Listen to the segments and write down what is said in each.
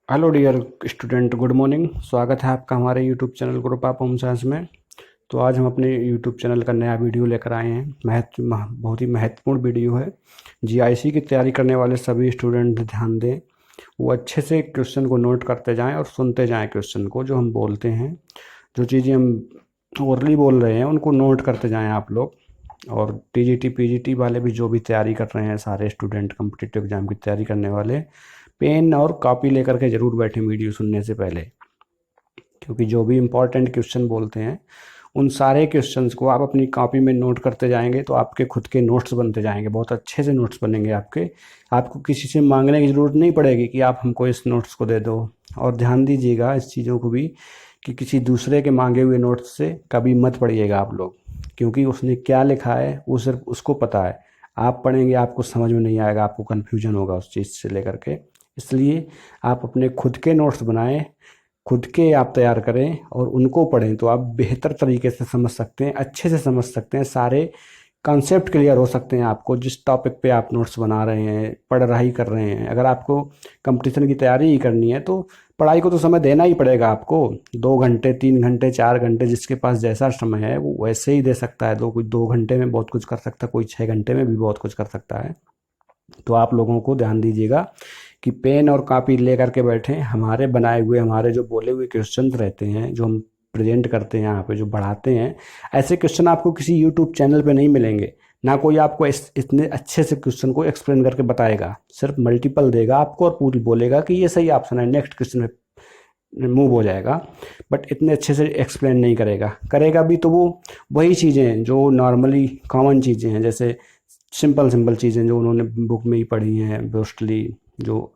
Hello dear student, good morning. स्वागत है आपका हमारे YouTube channel group of home science में। तो आज हम अपने यूट्यूब चैनल का नया वीडियो लेकर आए हैं। बहुत ही महत्वपूर्ण वीडियो है। जीआईसी की तैयारी करने वाले सभी स्टूडेंट ध्यान दें, वो अच्छे से क्वेश्चन को नोट करते जाएं और सुनते जाएं क्वेश्चन को। जो हम बोलते हैं, जो चीज़ें हम ओरली बोल रहे हैं, उनको नोट करते जाएं आप लोग। और टीजीटी पीजीटी वाले भी जो भी तैयारी कर रहे हैं, सारे स्टूडेंट कम्पिटिटिव एग्जाम की तैयारी करने वाले, पेन और कॉपी लेकर के ज़रूर बैठें वीडियो सुनने से पहले। क्योंकि जो भी इम्पोर्टेंट क्वेश्चन बोलते हैं, उन सारे क्वेश्चंस को आप अपनी कॉपी में नोट करते जाएंगे तो आपके खुद के नोट्स बनते जाएंगे। बहुत अच्छे से नोट्स बनेंगे आपके। आपको किसी से मांगने की ज़रूरत नहीं पड़ेगी कि आप हमको इस नोट्स को दे दो। और ध्यान दीजिएगा इस चीज़ों को भी, कि किसी दूसरे के मांगे हुए नोट्स से कभी मत पढ़िएगा आप लोग। क्योंकि उसने क्या लिखा है वो सिर्फ उसको पता है। आप पढ़ेंगे आपको समझ में नहीं आएगा, आपको कन्फ्यूजन होगा उस चीज़ से लेकर के। इसलिए आप अपने खुद के नोट्स बनाएं, खुद के आप तैयार करें और उनको पढ़ें, तो आप बेहतर तरीके से समझ सकते हैं, अच्छे से समझ सकते हैं। सारे कॉन्सेप्ट क्लियर हो सकते हैं आपको, जिस टॉपिक पे आप नोट्स बना रहे हैं, पढ़ाई कर रहे हैं। अगर आपको कंपटीशन की तैयारी ही करनी है तो पढ़ाई को तो समय देना ही पड़ेगा आपको। 2 घंटे, 3 घंटे, 4 घंटे, जिसके पास जैसा समय है वो वैसे ही दे सकता है। कोई 2 घंटे में बहुत कुछ कर सकता है, कोई 6 घंटे में भी बहुत कुछ कर सकता है। तो आप लोगों को ध्यान दीजिएगा कि पेन और कॉपी लेकर के बैठें। हमारे बनाए हुए, हमारे जो बोले हुए क्वेश्चंस रहते हैं, जो हम प्रेजेंट करते हैं यहाँ पे, जो पढ़ाते हैं, ऐसे क्वेश्चन आपको किसी यूट्यूब चैनल पे नहीं मिलेंगे। ना कोई आपको इतने अच्छे से क्वेश्चन को एक्सप्लेन करके बताएगा। सिर्फ मल्टीपल देगा आपको और पूरी बोलेगा कि ये सही ऑप्शन है, नेक्स्ट क्वेश्चन में मूव हो जाएगा। बट इतने अच्छे से एक्सप्लेन नहीं करेगा। करेगा भी तो वो वही चीज़ें हैं जो नॉर्मली कॉमन चीज़ें हैं, जैसे सिंपल सिंपल चीज़ें जो उन्होंने बुक में ही पढ़ी हैं मोस्टली, जो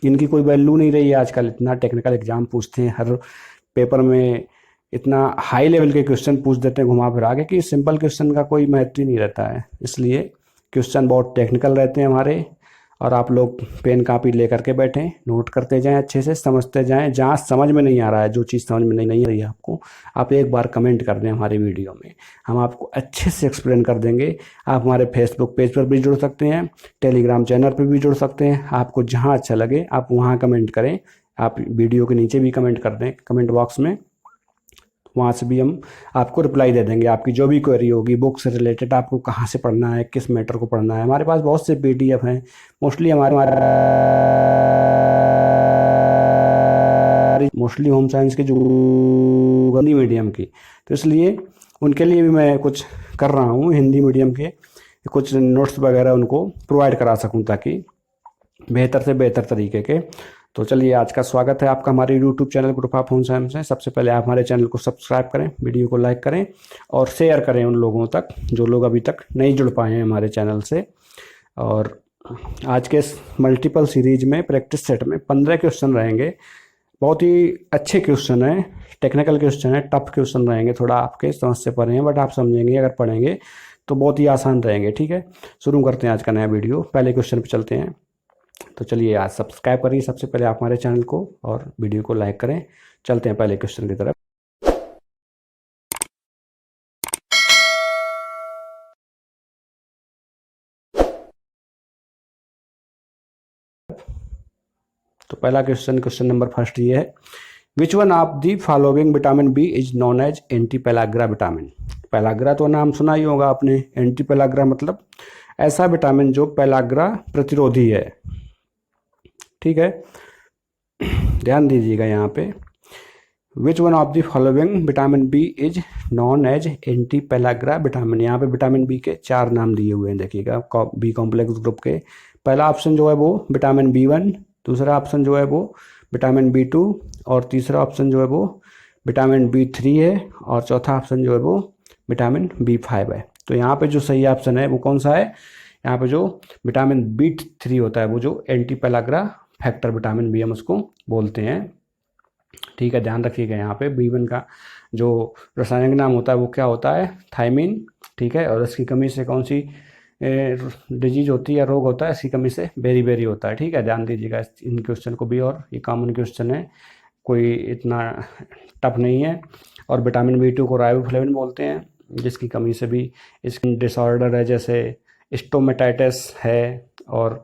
इनकी कोई वैल्यू नहीं रही है आजकल। इतना टेक्निकल एग्जाम पूछते हैं हर पेपर में, इतना हाई लेवल के क्वेश्चन पूछ देते हैं घुमा फिरा के, कि सिंपल क्वेश्चन का कोई महत्व ही नहीं रहता है। इसलिए क्वेश्चन बहुत टेक्निकल रहते हैं हमारे। और आप लोग पेन कापी लेकर के बैठें, नोट करते जाएं, अच्छे से समझते जाएं। जहाँ समझ में नहीं आ रहा है, जो चीज़ समझ में नहीं आ रही है आपको, आप एक बार कमेंट कर दें हमारी वीडियो में, हम आपको अच्छे से एक्सप्लेन कर देंगे। आप हमारे फेसबुक पेज पर भी जुड़ सकते हैं, टेलीग्राम चैनल पर भी जुड़ सकते हैं। आपको जहाँ अच्छा लगे आप वहाँ कमेंट करें। आप वीडियो के नीचे भी कमेंट कर दें कमेंट बॉक्स में, वहाँ से भी हम आपको रिप्लाई दे देंगे। आपकी जो भी क्वेरी होगी बुक से रिलेटेड, आपको कहाँ से पढ़ना है, किस मैटर को पढ़ना है, हमारे पास बहुत से पीडीएफ हैं। मोस्टली मोस्टली होम साइंस के जो हिंदी मीडियम की, तो इसलिए उनके लिए भी मैं कुछ कर रहा हूँ। हिंदी मीडियम के कुछ नोट्स वगैरह उनको प्रोवाइड करा सकूँ, ताकि बेहतर से बेहतर तरीके के। तो चलिए, आज का स्वागत है आपका हमारे YouTube channel group of home science में। सबसे पहले आप हमारे चैनल को सब्सक्राइब करें, वीडियो को लाइक करें और शेयर करें उन लोगों तक जो लोग अभी तक नहीं जुड़ पाए हैं हमारे चैनल से। और आज के इस मल्टीपल सीरीज में प्रैक्टिस सेट में 15 क्वेश्चन रहेंगे। बहुत ही अच्छे क्वेश्चन हैं, टेक्निकल क्वेश्चन है, टफ क्वेश्चन रहेंगे, थोड़ा आपके समझ से परे हैं, बट आप समझेंगे अगर पढ़ेंगे तो बहुत ही आसान रहेंगे। ठीक है, शुरू करते हैं आज का नया वीडियो। पहले क्वेश्चन पे चलते हैं। तो चलिए, आज सब्सक्राइब करिए सबसे पहले आप हमारे चैनल को और वीडियो को लाइक करें। चलते हैं पहले क्वेश्चन की तरफ। तो पहला क्वेश्चन, क्वेश्चन नंबर फर्स्ट ये है, which one of the following vitamin B is known as anti pellagra vitamin. Pellagra तो नाम सुना ही होगा आपने। एंटी पेलाग्रा मतलब ऐसा विटामिन जो पेलाग्रा प्रतिरोधी है। ठीक है, ध्यान दीजिएगा यहाँ पे, which one of the following vitamin B is known as anti pellagra vitamin. यहाँ पे विटामिन बी के 4 नाम दिए हुए हैं, देखिएगा, बी कॉम्प्लेक्स ग्रुप के। पहला ऑप्शन जो है वो विटामिन B1, दूसरा ऑप्शन जो है वो विटामिन B2 और तीसरा ऑप्शन जो है वो विटामिन B3 है और चौथा ऑप्शन जो है वो विटामिन B5 है। तो यहाँ पे जो सही ऑप्शन है वो कौन सा है? यहाँ पे जो विटामिन B3 होता है, वो जो anti pellagra factor vitamin B हम उसको बोलते हैं। ठीक है, ध्यान रखिएगा यहाँ पे B1 का जो रासायनिक नाम होता है वो क्या होता है? थायमीन। ठीक है, और इसकी कमी से कौन सी डिजीज होती है, रोग होता है? इसकी कमी से बेरी होता है। ठीक है, ध्यान दीजिएगा इन क्वेश्चन को भी, और ये कॉमन क्वेश्चन है, कोई इतना टफ नहीं है। और विटामिन B2 को राइबोफ्लेविन बोलते हैं, जिसकी कमी से भी स्किन डिसऑर्डर है, जैसे स्टोमेटाइटिस है और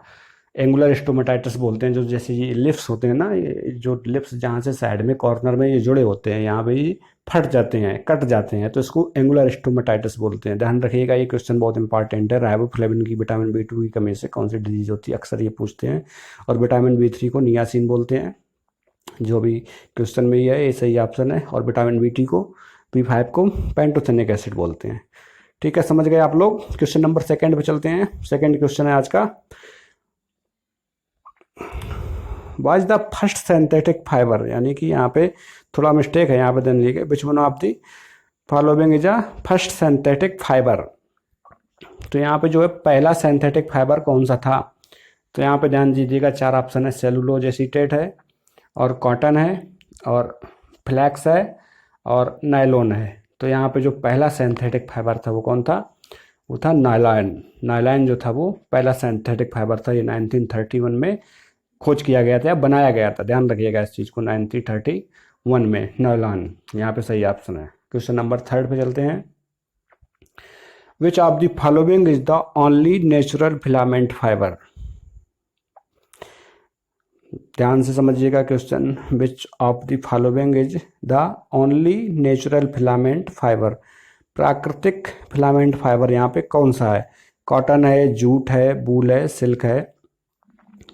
एंगुलर स्टोमेटाइटिस बोलते हैं, जो जैसे ये लिप्स होते हैं ना, ये जो लिप्स जहाँ से साइड में कॉर्नर में ये जुड़े होते हैं, यहाँ पे ये फट जाते हैं, कट जाते हैं, तो इसको एंगुलर स्टोमेटाइटिस बोलते हैं। ध्यान रखिएगा, ये क्वेश्चन बहुत इंपॉर्टेंट है। राइबोफ्लेविन की विटामिन बी2 की कमी से कौन सी डिजीज होती है, अक्सर ये पूछते हैं। और विटामिन बी3 को नियासिन बोलते हैं, जो भी क्वेश्चन में ही है, ये सही ऑप्शन है। और विटामिन बी5 को पैंटोथेनिक एसिड बोलते हैं। ठीक है, समझ गए आप लोग। क्वेश्चन नंबर सेकंड पे चलते हैं। सेकंड क्वेश्चन है आज का, what is the first synthetic fibre, यानी कि यहाँ पे थोड़ा मिस्टेक है, यहाँ पे देन लिखे विच one of the following is a first synthetic fibre. तो यहाँ पे जो है पहला सिंथेटिक फाइबर कौन सा था, तो यहाँ पे ध्यान दीजिएगा, चार ऑप्शन है। सेलुलोज एसीटेट है, और कॉटन है, और फ्लैक्स है, और नायलॉन है। तो यहाँ पे जो पहला सिंथेटिक फाइबर था वो कौन था, वो था नायलॉन। नायलॉन जो था वो पहला सिंथेटिक फाइबर था। ये 1931 में खोज किया गया था या बनाया गया था, ध्यान रखिएगा इस चीज़ को, 1931 में नायलॉन यहाँ पे सही ऑप्शन है। क्वेश्चन नंबर थर्ड पे चलते हैं। Which of the following is the only natural filament fibre, ध्यान से समझिएगा question. Which of the following is the only natural filament fibre, प्राकृतिक फिलामेंट फाइबर यहाँ पे कौन सा है। कॉटन है, जूट है, वूल है, सिल्क है।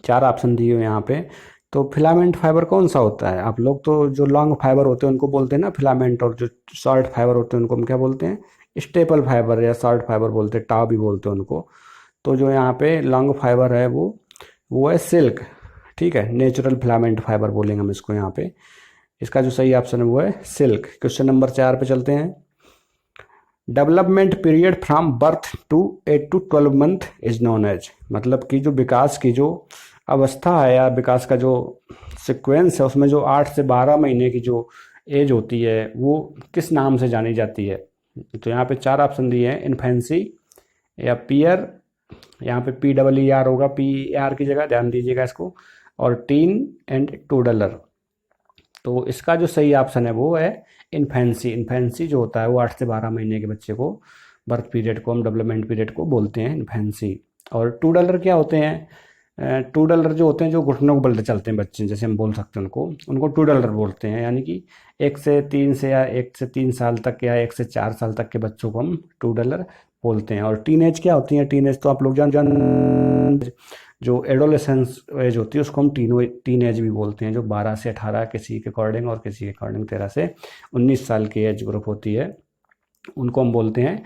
चार ऑप्शन दिए हुए यहाँ पे। तो फिलामेंट फाइबर कौन सा होता है, आप लोग तो जो लॉन्ग फाइबर होते हैं उनको बोलते हैं ना फिलामेंट, और जो शॉर्ट फाइबर होते हैं उनको हम क्या बोलते हैं, स्टेपल फाइबर या शॉर्ट फाइबर बोलते हैं, टाव भी बोलते हैं उनको। तो जो यहाँ पे लॉन्ग फाइबर है वो है सिल्क। ठीक है, नेचुरल फिलामेंट फाइबर बोलेंगे हम इसको यहाँ पे। इसका जो सही ऑप्शन है वो है सिल्क। क्वेश्चन नंबर 4 पे चलते हैं। Development period from birth to 8 to 12 month is known as, मतलब कि जो विकास की जो अवस्था है या विकास का जो सीक्वेंस है, उसमें जो 8 से 12 महीने की जो एज होती है वो किस नाम से जानी जाती है। तो यहाँ पे चार ऑप्शन दिए हैं, इन्फेंसी या पीयर, यहाँ पे PEER होगा, PER की जगह, ध्यान दीजिएगा इसको, और टीन एंड टूडलर। तो इसका जो सही ऑप्शन है वो है इन्फेंसी। इन्फेंसी जो होता है वो 8 से 12 महीने के बच्चे को, बर्थ पीरियड को हम डेवलपमेंट पीरियड को बोलते हैं इन्फेंसी। और टूडलर क्या होते हैं, टूडलर जो होते हैं जो घुटनों को बल चलते हैं बच्चे, जैसे हम बोल सकते हैं उनको टूडलर बोलते हैं, यानी कि 1 से 3 से या 1 से 3 साल तक या 1 से 4 साल तक के बच्चों को हम टूडलर बोलते हैं। और टीनेज क्या होती है, टीनेज तो आप लोग जान जो एडोलेसेंस एज होती है उसको हम टीन एज भी बोलते हैं, जो 12 से 18 किसी के अकॉर्डिंग, और किसी के अकॉर्डिंग 13 से 19 साल की एज ग्रुप होती है, उनको हम बोलते हैं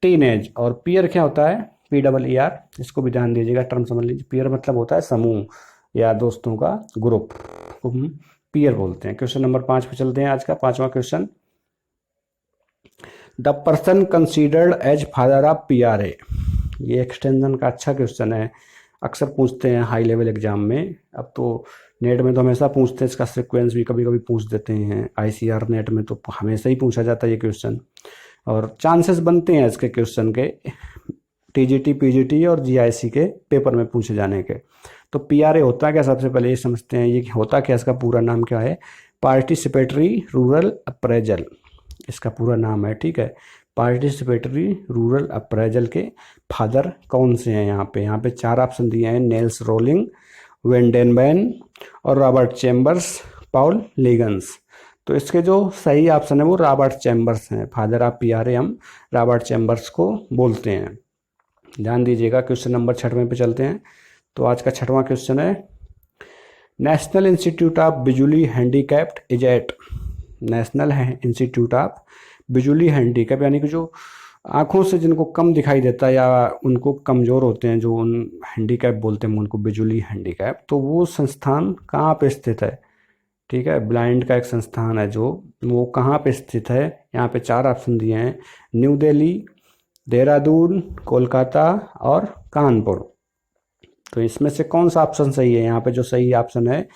टीन एज। और पीयर क्या होता है, PEER, इसको भी ध्यान दीजिएगा, टर्म समझ लीजिए। पीयर मतलब होता है समूह या दोस्तों का ग्रुप, को हम पीयर बोलते हैं। क्वेश्चन नंबर 5 पे चलते हैं। आज का पांचवा question, the person considered as father of PRA, ये एक्सटेंशन का अच्छा क्वेश्चन है, अक्सर पूछते हैं हाई लेवल एग्जाम में। अब तो नेट में तो हमेशा पूछते हैं, इसका सीक्वेंस भी कभी कभी पूछ देते हैं। ICR नेट में तो हमेशा ही पूछा जाता है ये क्वेश्चन, और चांसेस बनते हैं इसके क्वेश्चन के TGT, PGT और GIC के पेपर में पूछे जाने के। तो PRA होता क्या, सबसे पहले ये समझते हैं ये होता क्या, इसका पूरा नाम क्या है, पार्टिसिपेटरी रूरल अप्रेजल, इसका पूरा नाम है। ठीक है, पार्टिसिपेटरी रूरल अप्रेजल के फादर कौन से हैं यहाँ पे चार ऑप्शन दिए हैं, नेल्स रोलिंग, वेंडेनबैन और रॉबर्ट चैम्बर्स, पॉल लीगन्स। तो इसके जो सही ऑप्शन है वो रॉबर्ट चैम्बर्स हैं। फादर ऑफ PRA हम रॉबर्ट चैम्बर्स को बोलते हैं, ध्यान दीजिएगा। क्वेश्चन नंबर 6वें पे चलते हैं। तो आज का 6वां क्वेश्चन है, national institute of visually handicapped is at, national institute of visually handicap, यानी कि जो आँखों से जिनको कम दिखाई देता है या उनको कमज़ोर होते हैं, जो उन हैंडीकैप बोलते हैं उनको विजुअली हैंडीकैप, तो वो संस्थान कहाँ पे स्थित है। ठीक है, ब्लाइंड का एक संस्थान है जो, वो कहाँ पे स्थित है। यहाँ पे चार ऑप्शन दिए हैं, न्यू दिल्ली, देहरादून, कोलकाता और कानपुर। तो इसमें से कौन सा ऑप्शन सही है, यहाँ पे जो सही ऑप्शन है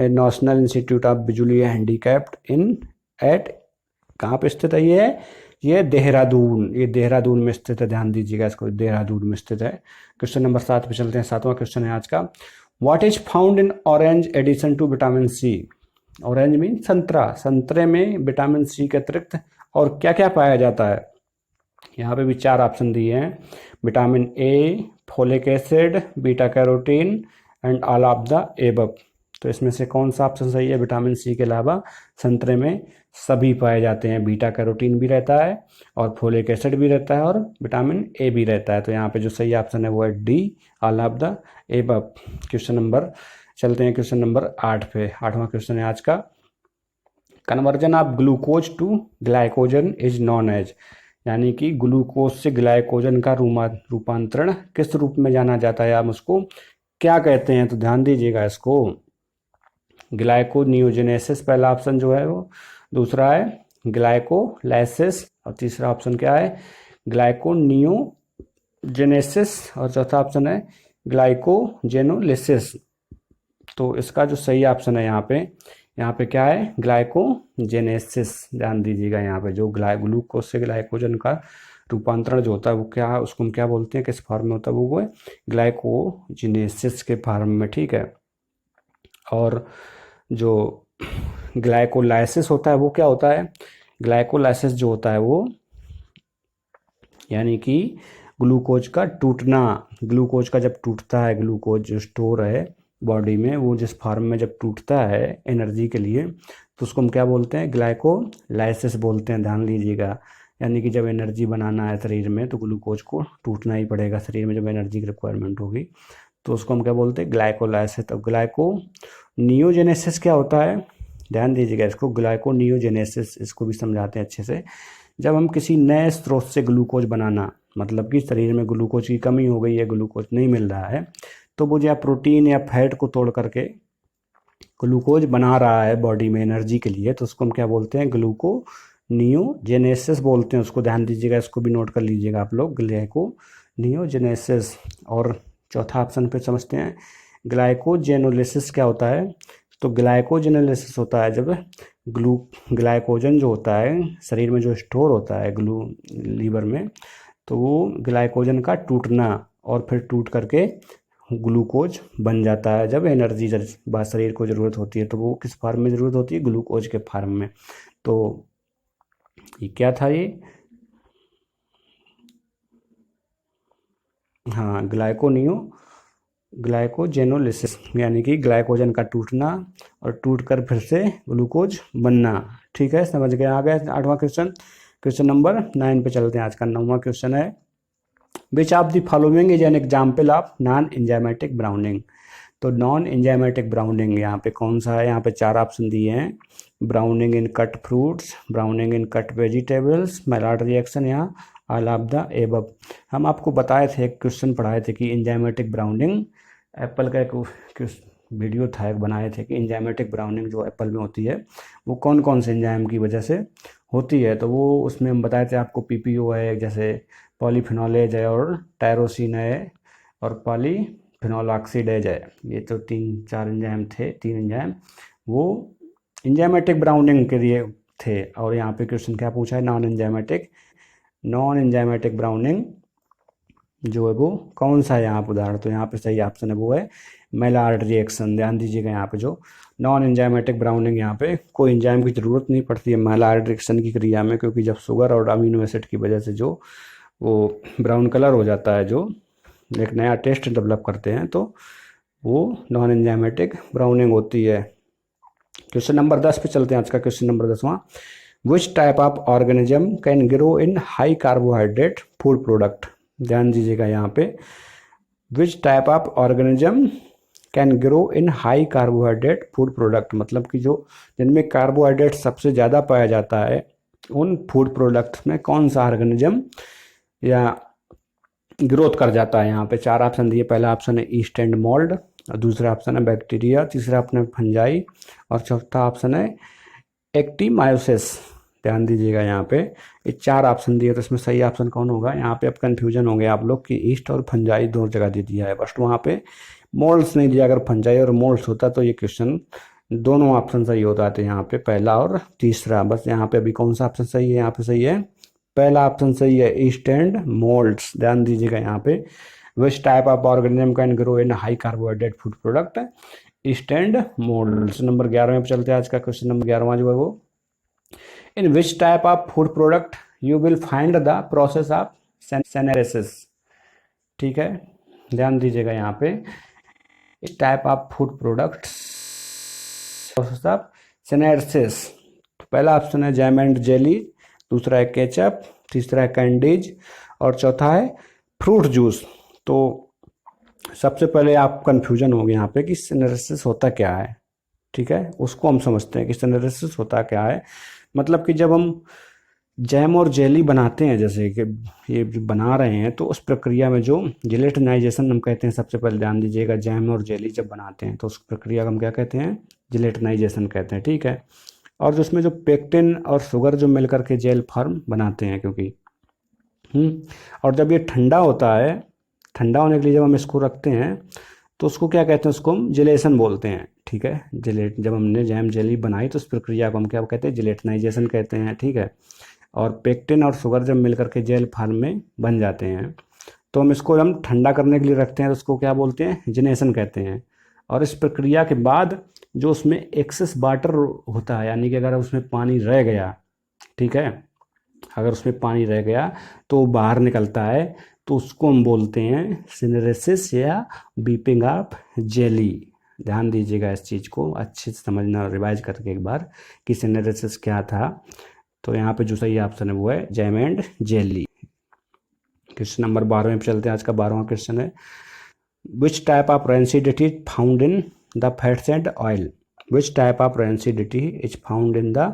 national institute of visually handicapped in at, कहाँ पे स्थित है ये देहरादून, ये देहरादून में स्थित है, ध्यान दीजिएगा इसको, देहरादून में स्थित है। क्वेश्चन नंबर 7 पे चलते हैं। 7वां क्वेश्चन है आज का, what is found in orange addition to vitamin C, orange mean संतरा, संतरे में विटामिन C के अतिरिक्त और क्या क्या पाया जाता है। यहाँ पे भी चार ऑप्शन दिए हैं, vitamin A, folic acid, beta carotene, and all of the above. तो इसमें से कौन सा ऑप्शन सही है? विटामिन सी के अलावा संतरे में सभी पाए जाते हैं। बीटा कैरोटीन भी रहता है और फोलिक एसिड भी रहता है और विटामिन ए भी रहता है। तो यहाँ पे जो सही ऑप्शन है वो है D, all of the above. Question number, चलते हैं क्वेश्चन नंबर 8 पे। 8वां क्वेश्चन है आज का, conversion of glucose to glycogen is known as, यानी कि ग्लूकोज से ग्लाइकोजन का रूपांतरण किस रूप में जाना जाता है, आप उसको क्या कहते हैं? तो ध्यान दीजिएगा इसको, ग्लाइकोनियोजेनेसिस पहला ऑप्शन जो है वो, दूसरा है ग्लाइकोलाइसिस और तीसरा ऑप्शन क्या है? ग्लाइकोनियोजेनेसिस और चौथा ऑप्शन है ग्लाइकोजेनोलिसिस। तो इसका जो सही ऑप्शन है यहाँ पे क्या है? ग्लाइकोजेनेसिस। ध्यान दीजिएगा यहाँ पे जो ग्लूकोज से ग्लाइकोजन का रूपांतरण जो होता है वो क्या है, उसको हम क्या बोलते हैं, किस फॉर्म में होता है? वो है ग्लाइकोजेनेसिस के फॉर्म में, ठीक है। और जो ग्लाइकोलाइसिस होता है वो क्या होता है? ग्लाइकोलाइसिस जो होता है वो यानी कि ग्लूकोज का टूटना, ग्लूकोज का जब टूटता है, ग्लूकोज जो स्टोर है बॉडी में वो जिस फॉर्म में जब टूटता है एनर्जी के लिए, तो उसको हम क्या बोलते हैं? ग्लाइकोलाइसिस बोलते हैं। ध्यान दीजिएगा, यानी कि जब एनर्जी बनाना है शरीर में तो ग्लूकोज को टूटना ही पड़ेगा शरीर में, जब एनर्जी की रिक्वायरमेंट होगी तो उसको हम क्या बोलते हैं? ग्लाइकोलाइसिस। तो ग्लाइकोनियोजेनेसिस क्या होता है? ध्यान दीजिएगा इसको, ग्लाइकोनियोजेनेसिस इसको भी समझाते हैं अच्छे से। जब हम किसी नए स्रोत से ग्लूकोज बनाना, मतलब कि शरीर में ग्लूकोज की कमी हो गई है, ग्लूकोज नहीं मिल रहा है, तो वो या प्रोटीन या फैट को तोड़ करके ग्लूकोज बना रहा है बॉडी में एनर्जी के लिए, तो उसको हम क्या बोलते हैं? ग्लूकोनियोजेनेसिस बोलते हैं उसको। ध्यान दीजिएगा, इसको भी नोट कर लीजिएगा आप लोग, ग्लाइकोनियोजेनेसिस। और चौथा ऑप्शन पे समझते हैं ग्लाइकोजेनोलिसिस क्या होता है? तो ग्लाइकोजेनोलिसिस होता है जब ग्लाइकोजन जो होता है शरीर में जो स्टोर होता है लीवर में, तो वो ग्लाइकोजन का टूटना और फिर टूट करके ग्लूकोज बन जाता है। जब एनर्जी शरीर को ज़रूरत होती है तो वो किस फार्म में ज़रूरत होती है? ग्लूकोज के फार्म में। तो ये क्या था ये? हाँ, ग्लाइकोजेनोलिसिस, यानी कि ग्लाइकोजन का टूटना और टूटकर फिर से ग्लूकोज बनना। ठीक है, समझ गए? आ गए 8वां क्वेश्चन। क्वेश्चन नंबर 9 पे चलते हैं। आज का 9वां क्वेश्चन है, which of the following is an example of non enzymatic browning. तो नॉन एंजाइमेटिक ब्राउनिंग यहाँ पे कौन सा है? यहाँ पे 4 ऑप्शन दिए हैं, ब्राउनिंग इन कट फ्रूट्स, ब्राउनिंग इन कट वेजिटेबल्स, मैलार्ड रिएक्शन, यहाँ ऑल ऑफ द एबव। हम आपको बताए थे, एक क्वेश्चन पढ़ाए थे कि एंजाइमेटिक ब्राउनिंग, एप्पल का एक वीडियो था, एक बनाए थे कि एंजाइमेटिक ब्राउनिंग जो एप्पल में होती है वो कौन कौन से एंजाइम की वजह से होती है। तो वो उसमें हम बताए थे आपको, पीपीओ है, जैसे पॉलीफिनोलेज है और टायरोसिन है और पॉलीफिनोल ऑक्सीडेज है। ये तो 3-4 एंजाइम थे, 3 एंजाइम वो एंजाइमेटिक ब्राउनिंग के लिए थे। और यहाँ पे क्वेश्चन क्या पूछा है? नॉन एंजाइमेटिक ब्राउनिंग जो है वो कौन सा है यहाँ पर उदाहरण? तो यहाँ पे सही ऑप्शन है वो है मेलार्ड रिएक्शन। ध्यान दीजिएगा, यहाँ पे जो नॉन एंजाइमेटिक ब्राउनिंग, यहाँ पे कोई एंजाइम की ज़रूरत नहीं पड़ती है मेलार्ड रिएक्शन की क्रिया में, क्योंकि जब शुगर और अमीनो एसिड की वजह से जो वो ब्राउन कलर हो जाता है, जो एक नया टेस्ट डेवलप करते हैं, तो वो नॉन एंजाइमेटिक ब्राउनिंग होती है। क्वेश्चन नंबर 10 पे चलते हैं। आज का क्वेश्चन नंबर 10वां, which type of organism can grow in high carbohydrate food product. ध्यान दीजिएगा यहाँ पे, which type of organism can grow in high carbohydrate food product, मतलब कि जो जिनमें कार्बोहाइड्रेट सबसे ज़्यादा पाया जाता है उन फूड प्रोडक्ट्स में कौन सा ऑर्गेनिज्म या ग्रोथ कर जाता है। यहाँ पे 4 ऑप्शन दिए, पहला ऑप्शन है ईस्ट एंड मोल्ड, दूसरा ऑप्शन है बैक्टीरिया, तीसरा ऑप्शन है फंजाई और चौथा ऑप्शन है एक्टिमायोसिस। ध्यान दीजिएगा यहाँ पे ये 4 ऑप्शन दिए, तो इसमें सही ऑप्शन कौन होगा? यहाँ पे अब कन्फ्यूजन हो गया आप लोग कि ईस्ट और फंजाई दोनों जगह दे दिया है, बस वहाँ पे मोल्ड्स नहीं दिया। अगर फंजाई और मोल्ड्स होता तो ये क्वेश्चन दोनों ऑप्शन सही होता थे, यहाँ पे पहला और तीसरा। बस यहाँ पे अभी कौन सा ऑप्शन सही है? यहाँ पे सही है पहला ऑप्शन सही है, ईस्ट एंड मोल्ड्स। ध्यान दीजिएगा यहाँ पे, which type of organism can grow in high carbohydrate food product, east and moulds. Number 11 पे चलते हैं। आज का क्वेश्चन नंबर 11वां जो है वो, in which type of food product you will find the process of syneresis. ठीक है, ध्यान दीजिएगा यहाँ पे, इस type of food products of syneresis. पहला ऑप्शन है जैम एंड जेली, दूसरा है केचप, तीसरा है कैंडीज और चौथा है फ्रूट जूस। तो सबसे पहले आप कंफ्यूजन होगी यहाँ पे कि सिनेरसिस होता क्या है, ठीक है, उसको हम समझते हैं कि सिनेरसिस होता क्या है। मतलब कि जब हम जैम और जेली बनाते हैं, जैसे कि ये जो बना रहे हैं, तो उस प्रक्रिया में जो जिलेटिनाइजेशन हम कहते हैं, सबसे पहले ध्यान दीजिएगा, जैम और जेली जब बनाते हैं तो उस प्रक्रिया को हम क्या कहते हैं, जिलेटिनाइजेशन कहते हैं, ठीक है। और जो उसमें जो पेक्टिन और शुगर जो मिलकर के जेल फॉर्म बनाते हैं, क्योंकि और जब ये ठंडा होता है, ठंडा होने के लिए जब हम इसको रखते हैं तो उसको क्या कहते हैं, उसको हम जिलेशन बोलते हैं, ठीक है। जिलेट, जब हमने जैम जेली बनाई तो उस प्रक्रिया को हम क्या कहते हैं, जिलेटिनाइजेशन कहते हैं, ठीक है। और पेक्टिन और शुगर जब मिलकर के जेल फॉर्म में बन जाते हैं तो हम ठंडा करने के लिए रखते हैं, तो उसको क्या बोलते हैं, जिनेशन कहते हैं। और इस प्रक्रिया के बाद जो उसमें एक्सेस वाटर होता है, यानी कि अगर उसमें पानी रह गया, ठीक है, अगर उसमें पानी रह गया तो वो बाहर निकलता है, तो उसको हम बोलते हैं सिनेरेसिस या बीपिंग ऑफ जेली। ध्यान दीजिएगा, इस चीज़ को अच्छे से समझना, रिवाइज करके एक बार कि सिनेरेसिस क्या था। तो यहाँ पे जो सही ऑप्शन है वो है jam and jelly. Question number 12 पे चलते हैं। आज का 12वां क्वेश्चन है, विच type of rancidity is found in the fats and oil. Which type of rancidity is found in the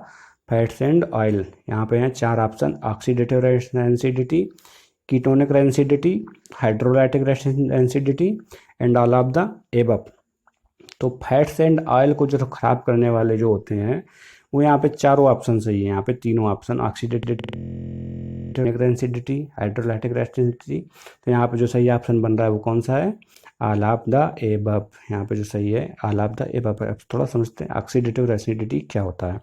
fats and oil. यहाँ पे हैं 4 option, oxidative rancidity, ketonic rancidity, hydrolytic rancidity and all of the above. तो fats and oil को जो खराब करने वाले जो होते हैं वो यहाँ पे चारों ऑप्शन सही है। यहाँ पे तीनों option, oxidative rancidity, hydrolytic rancidity, तो यहाँ पे जो सही ऑप्शन बन रहा है वो कौन सा है, ऑल ऑफ द एबव। यहाँ पे जो सही है ऑल ऑफ द एबव। अब थोड़ा समझते हैं ऑक्सीडेटिव रेंसिडिटी क्या होता है।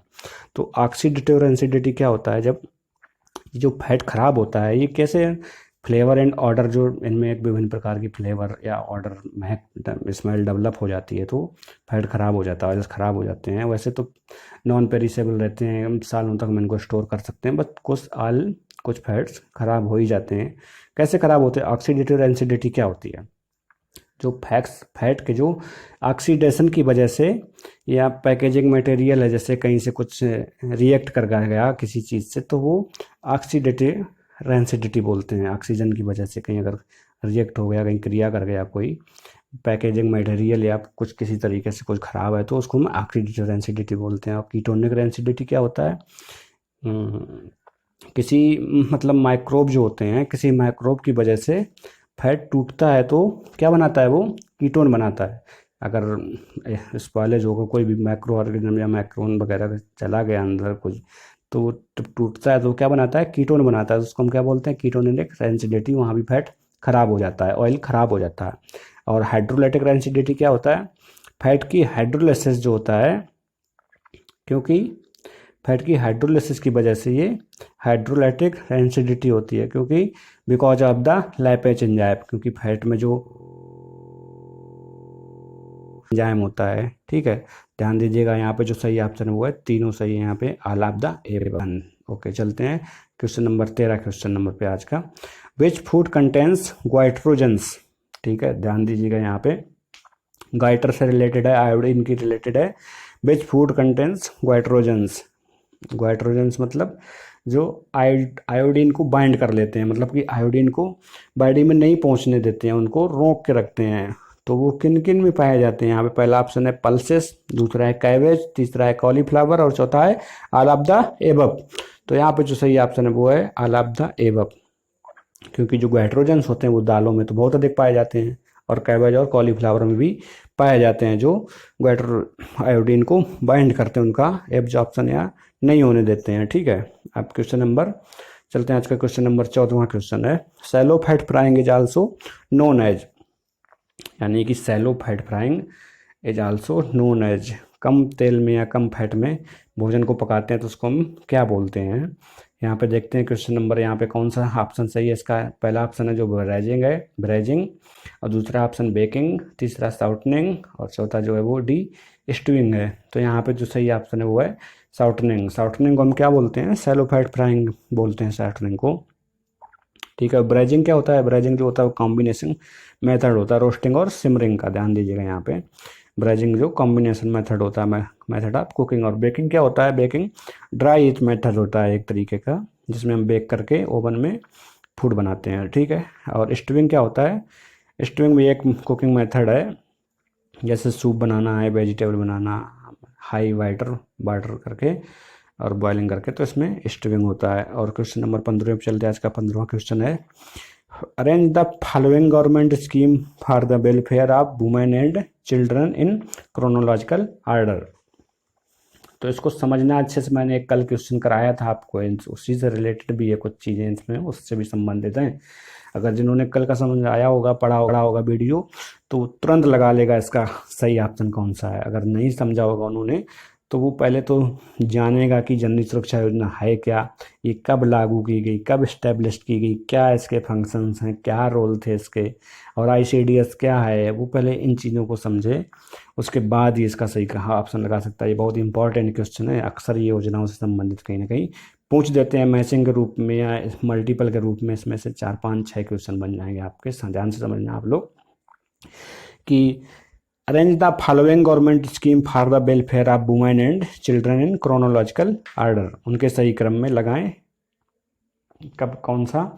तो ऑक्सीडेटिव रेंसिडिटी क्या होता है, जब जो फैट खराब होता है, ये कैसे फ्लेवर एंड ऑर्डर, जो इनमें एक विभिन्न प्रकार की फ्लेवर या ऑर्डर महक स्मेल डेवलप हो जाती है, तो फैट खराब हो जाता है, वैसे खराब हो जाते हैं। वैसे तो नॉन पेरिसेबल रहते हैं, हम सालों तक हम इनको स्टोर कर सकते हैं, बट कुछ फैट्स खराब हो ही जाते हैं। कैसे खराब होते हैं, ऑक्सीडेटिव रेंसिडिटी क्या होती है, जो फैट के जो ऑक्सीडेशन की वजह से या पैकेजिंग मटेरियल है, जैसे कहीं से कुछ रिएक्ट कर गया किसी चीज़ से, तो वो ऑक्सीडेटिव रेंसिडिटी बोलते हैं। ऑक्सीजन की वजह से कहीं अगर रिएक्ट हो गया, कहीं क्रिया कर गया कोई पैकेजिंग मटेरियल या कुछ किसी तरीके से कुछ खराब है, तो उसको हम ऑक्सीडेटिव रेंसिडिटी बोलते हैं। और कीटोनिक रेंसिडिटी क्या होता है, किसी मतलब माइक्रोब जो होते हैं, किसी माइक्रोब की वजह से फैट टूटता है तो क्या बनाता है, वो कीटोन बनाता है। अगर स्पॉइलेज होगा, कोई भी माइक्रो ऑर्गेनिज्म या माइक्रोन वगैरह चला गया अंदर कुछ, तो वो टूटता है तो क्या बनाता है, कीटोन बनाता है। उसको हम क्या बोलते हैं, कीटोनिक रेंसिडिटी। वहाँ भी फैट खराब हो जाता है, ऑयल खराब हो जाता है। और हाइड्रोलाइटिक रेंसिडिटी क्या होता है, फैट की हाइड्रोलिसिस जो होता है, क्योंकि फैट की हाइड्रोलिसिस की वजह से ये हाइड्रोलाइटिक रेंसिडिटी होती है, क्योंकि बिकॉज ऑफ द लैपेज एंजाइम, क्योंकि फैट में जो एंजाइम होता है, ठीक है। ध्यान दीजिएगा, यहाँ पे जो सही ऑप्शन वो है, तीनों सही है यहाँ पे, all of the above. Okay, चलते हैं क्वेश्चन नंबर 13। क्वेश्चन नंबर पे आज का, विच फूड कंटेन्स ग्वाइट्रोजन्स। ठीक है, ध्यान दीजिएगा, यहाँ पे गाइटर से रिलेटेड है, आयोडीन की रिलेटेड है। Which food contains ग्वाइट्रोजन्स। ग्वाइट्रोजन्स मतलब जो आयोडीन को बाइंड कर लेते हैं, मतलब कि आयोडीन को बॉडी में नहीं पहुंचने देते हैं, उनको रोक के रखते हैं। तो वो किन किन में पाए जाते हैं, यहाँ पे पहला ऑप्शन है पल्सेस, दूसरा है कैबेज, तीसरा है कॉलीफ्लावर और चौथा है ऑल ऑफ द एबव। तो यहाँ पे जो सही ऑप्शन है वो है ऑल ऑफ द एबव, क्योंकि जो ग्वाइट्रोजन्स होते हैं वो दालों में तो बहुत अधिक पाए जाते हैं और कैबेज और कॉलीफ्लावर में भी पाए जाते हैं, जो ग्वाइटर आयोडीन को बाइंड करते हैं, उनका एब्जॉर्प्शन या नहीं होने देते हैं। ठीक है, अब क्वेश्चन नंबर चलते हैं। आज का क्वेश्चन नंबर 14वां क्वेश्चन है, shallow fat frying is also known as, यानी कि shallow fat frying is also known as, कम तेल में या कम फैट में भोजन को पकाते हैं तो उसको हम क्या बोलते हैं। यहाँ पे देखते हैं क्वेश्चन नंबर, यहाँ पे कौन सा ऑप्शन सही है इसका। पहला ऑप्शन है जो ब्रेजिंग है, ब्रेजिंग, और दूसरा ऑप्शन बेकिंग, तीसरा साउटनिंग और चौथा जो है वो डी स्टूइंग है। तो यहाँ पे जो सही ऑप्शन है वो है साउटनिंग। साउटनिंग को हम क्या बोलते हैं, सैलो फैट फ्राइंग बोलते हैं साउटनिंग को। ठीक है। ब्रेजिंग क्या होता है? ब्रेजिंग जो होता है वो कॉम्बिनेशन मेथड होता है रोस्टिंग और सिमरिंग का, ध्यान दीजिएगा यहाँ पे। ब्रेजिंग जो कॉम्बिनेशन मेथड होता है, मेथड ऑफ कुकिंग। और बेकिंग क्या होता है? बेकिंग ड्राई ईट मेथड होता है एक तरीके का, जिसमें हम बेक करके ओवन में फूड बनाते हैं, ठीक है। और स्टूविंग क्या होता है? स्टूविंग भी एक कुकिंग मेथड है, जैसे सूप बनाना है, वेजिटेबल बनाना, हाई वाटर वाटर करके और बॉइलिंग करके, तो इसमें स्टूविंग होता है। और क्वेश्चन नंबर 15 पे चलते हैं। आज का 15वां क्वेश्चन है, arrange the following government scheme for the welfare of women and children in chronological order. तो इसको समझना अच्छे से, मैंने एक कल क्वेश्चन कराया था आपको, उसी से रिलेटेड भी है कुछ चीज़ें इसमें, उससे भी संबंधित हैं। अगर जिन्होंने कल का समझ आया होगा, पढ़ा होगा वीडियो, तो तुरंत लगा लेगा इसका सही ऑप्शन कौन सा है। अगर नहीं समझा होगा उन्होंने, तो वो पहले तो जानेगा कि जननी सुरक्षा योजना है क्या, ये कब लागू की गई, कब इस्टेब्लिश की गई, क्या इसके फंक्शंस हैं, क्या रोल थे इसके, और आईसीडीएस क्या है। वो पहले इन चीज़ों को समझे, उसके बाद ही इसका सही कहा ऑप्शन लगा सकता है। ये बहुत इंपॉर्टेंट क्वेश्चन है, अक्सर ये योजनाओं से संबंधित कहीं ना कहीं पूछ देते हैं मैचिंग के रूप में या मल्टीपल के रूप में। इसमें से 4 5 6 क्वेश्चन बन जाएंगे आपके। ध्यान से समझना आप लोग कि arrange the following government scheme for the welfare of women and children in chronological order, उनके सही क्रम में लगाएं। कब कौन सा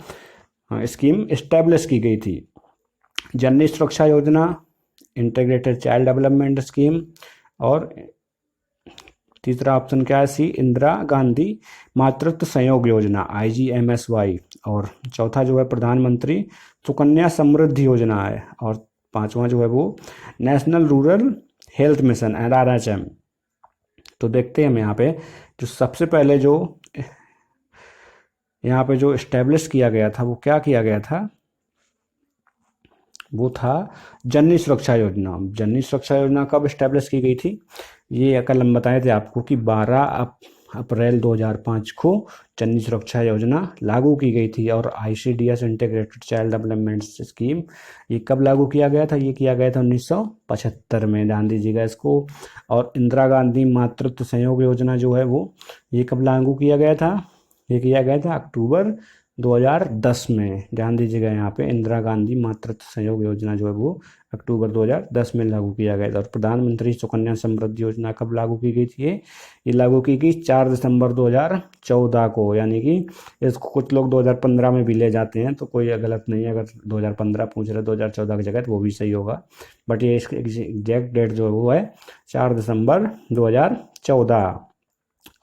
स्कीम इस्टेब्लिश की गई थी? जननी सुरक्षा योजना, इंटीग्रेटेड चाइल्ड डेवलपमेंट स्कीम, और तीसरा ऑप्शन क्या है? सी, इंदिरा गांधी मातृत्व सहयोग योजना, IGMSY। और चौथा जो है प्रधानमंत्री सुकन्या समृद्धि योजना है। और पांचवा जो है वो national rural health mission, NRHM। तो देखते हैं हम यहाँ पे, जो सबसे पहले जो यहाँ पे जो इस्टेब्लिश किया गया था, वो क्या किया गया था? वो था जननी सुरक्षा योजना। जननी सुरक्षा योजना कब इस्टेब्लिश की गई थी? ये कल हम बताए थे आपको कि 12 अप्रैल 2005 को जननी सुरक्षा योजना लागू की गई थी। और ICDS integrated child development scheme, ये कब लागू किया गया था? ये किया गया था 1975 में, ध्यान दीजिएगा इसको। और इंदिरा गांधी मातृत्व सहयोग योजना जो है वो, ये कब लागू किया गया था? ये किया गया था अक्टूबर 2010 में, ध्यान दीजिएगा यहाँ पे। इंदिरा गांधी मातृत्व सहयोग योजना जो है वो अक्टूबर 2010 में लागू किया गया था। और प्रधानमंत्री सुकन्या समृद्धि योजना कब लागू की गई थी? ये लागू की गई 4 दिसंबर 2014 को, यानी कि इसको कुछ लोग 2015 में भी ले जाते हैं, तो कोई गलत नहीं है। अगर 2015 पूछ रहे 2014 की जगह, तो वो भी सही होगा। बट ये इसकी एग्जैक्ट डेट जो है वो है 4 दिसंबर 2014।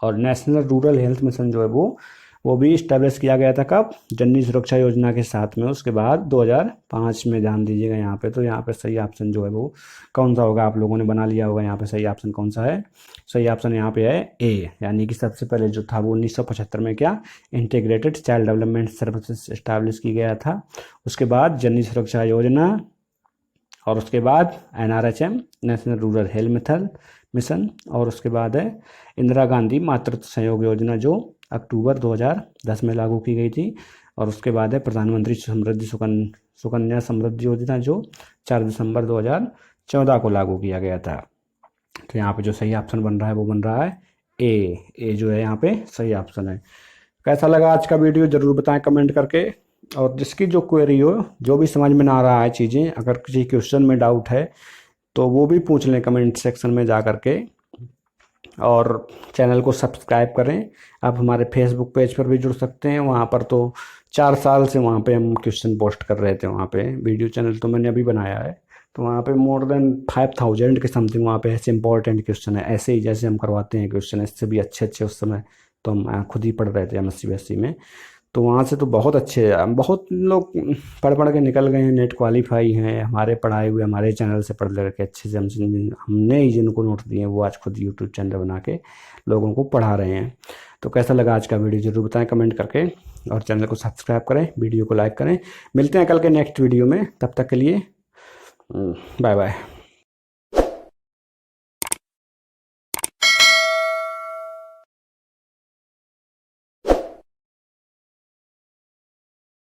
और नेशनल रूरल हेल्थ मिशन जो है वो भी इस्टेब्लिश किया गया था कब? जननी सुरक्षा योजना के साथ में, उसके बाद 2005 में, ध्यान दीजिएगा यहाँ पे। तो यहाँ पे सही ऑप्शन जो है वो कौन सा होगा? आप लोगों ने बना लिया होगा यहाँ पे सही ऑप्शन कौन सा है। सही ऑप्शन यहाँ पे है ए, यानी कि सबसे पहले जो था वो 1975 में क्या, integrated child development services establish की गया था। उसके बाद जननी सुरक्षा योजना, और उसके बाद NRHM national rural health mission, और उसके बाद है इंदिरा गांधी मातृत्व सहयोग योजना जो अक्टूबर 2010 में लागू की गई थी। और उसके बाद है प्रधानमंत्री सुकन्या समृद्धि योजना जो 4 दिसंबर 2014 को लागू किया गया था। तो यहाँ पे जो सही ऑप्शन बन रहा है वो बन रहा है ए जो है यहाँ पे सही ऑप्शन है। कैसा लगा आज का वीडियो जरूर बताएं कमेंट करके। और जिसकी जो क्वेरी हो, जो भी समझ में ना आ रहा है चीज़ें, अगर किसी क्वेश्चन में डाउट है तो वो भी पूछ लें कमेंट सेक्शन में जा करके। और चैनल को सब्सक्राइब करें। आप हमारे फेसबुक पेज पर भी जुड़ सकते हैं, वहाँ पर तो 4 साल से वहाँ पे हम क्वेश्चन पोस्ट कर रहे थे। वहाँ पे वीडियो चैनल तो मैंने अभी बनाया है, तो वहाँ पे मोर देन 5000 के समथिंग वहाँ पे ऐसे इंपॉर्टेंट क्वेश्चन है, ऐसे ही जैसे हम करवाते हैं क्वेश्चन, इससे भी अच्छे उस समय तो हम खुद ही पढ़ रहे थे MSc BSc में। तो वहाँ से तो बहुत अच्छे, बहुत लोग पढ़ के निकल गए हैं, नेट क्वालिफाई हैं, हमारे पढ़ाए हुए, हमारे चैनल से पढ़ करके अच्छे से हमने ही जिनको नोट दिए वो आज खुद यूट्यूब चैनल बना के लोगों को पढ़ा रहे हैं। तो कैसा लगा आज का वीडियो जरूर बताएं कमेंट करके, और चैनल को सब्सक्राइब करें, वीडियो को लाइक करें। मिलते हैं कल के नेक्स्ट वीडियो में, तब तक के लिए बाय बाय।